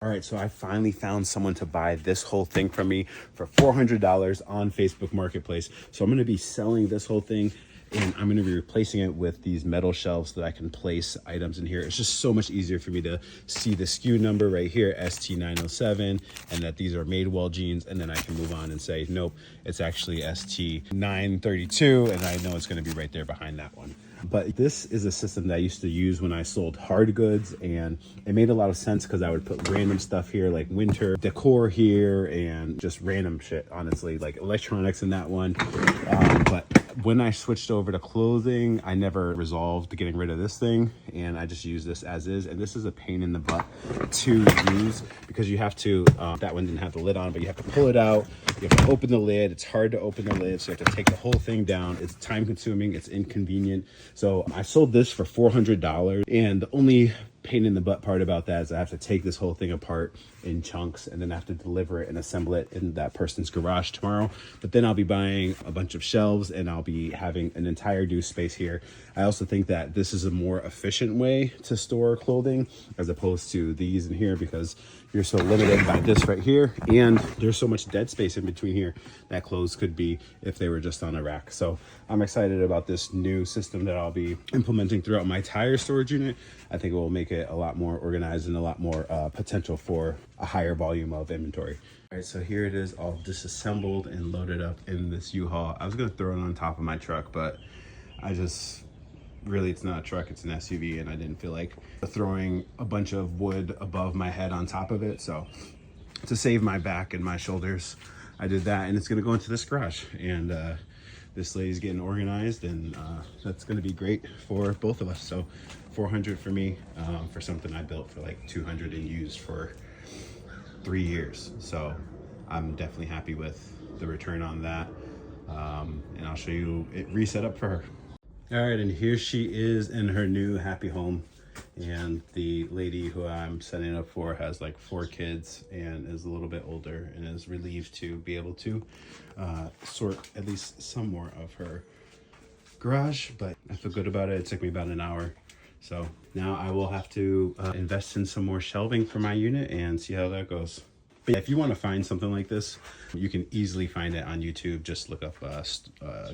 All right, so I finally found someone to buy this whole thing from me for $400 on Facebook Marketplace. So I'm going to be selling this whole thing, and I'm going to be replacing it with these metal shelves that I can place items in here. It's just so much easier for me to see the SKU number right here, ST907, and that these are Madewell jeans, and then I can move on and say, nope, it's actually ST932, and I know it's going to be right there behind that one. But this is a system that I used to use when I sold hard goods, and it made a lot of sense because I would put random stuff here like winter decor here and just random shit, honestly, like electronics in that one. But when I switched over to clothing, I never resolved getting rid of this thing, and I just use this as is. And this is a pain in the butt to use because you have to, that one didn't have the lid on, but you have to pull it out. You have to open the lid. It's hard to open the lid, so you have to take the whole thing down. It's time consuming. It's inconvenient. So I sold this for $400, and the only pain in the butt part about that is I have to take this whole thing apart in chunks and then I have to deliver it and assemble it in that person's garage tomorrow. But then I'll be buying a bunch of shelves and I'll be having an entire new space here. I also think that this is a more efficient way to store clothing as opposed to these in here, because you're so limited by this right here, and there's so much dead space in between here that clothes could be if they were just on a rack. So I'm excited about this new system that I'll be implementing throughout my tire storage unit. I think it will make it a lot more organized and a lot more potential for a higher volume of inventory. All right, so here it is all disassembled and loaded up in this U-Haul. I was gonna throw it on top of my truck, but really, it's not a truck, it's an SUV, and I didn't feel like throwing a bunch of wood above my head on top of it. So to save my back and my shoulders, I did that, and it's gonna go into this garage. And this lady's getting organized, and that's gonna be great for both of us. So 400 for me, for something I built for like 200 and used for 3 years. So I'm definitely happy with the return on that. And I'll show you it reset up for her. All right, and here she is in her new happy home. And the lady who I'm setting up for has like 4 kids and is a little bit older and is relieved to be able to sort at least some more of her garage. But I feel good about it. It took me about an hour. So now I will have to invest in some more shelving for my unit and see how that goes. But yeah, if you want to find something like this, you can easily find it on YouTube. Just look up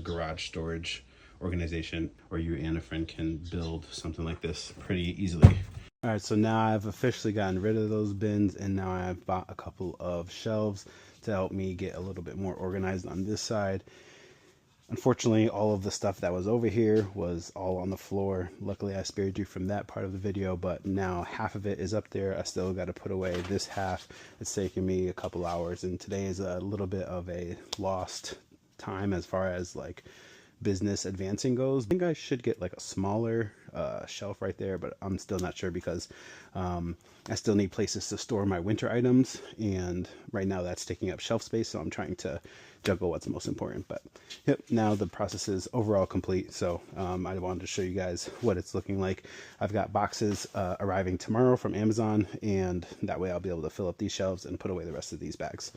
garage storage organization, or you and a friend can build something like this pretty easily. All right, so now I've officially gotten rid of those bins, and now I've bought a couple of shelves to help me get a little bit more organized on this side. Unfortunately, all of the stuff that was over here was all on the floor. Luckily, I spared you from that part of the video, but now half of it is up there. I still got to put away this half. It's taken me a couple hours, and today is a little bit of a lost time as far as like business advancing goes. I think I should get like a smaller shelf right there, but I'm still not sure because I still need places to store my winter items, and right now that's taking up shelf space, so I'm trying to juggle what's most important. But yep, now the process is overall complete. So I wanted to show you guys what it's looking like. I've got boxes arriving tomorrow from Amazon, and that way I'll be able to fill up these shelves and put away the rest of these bags.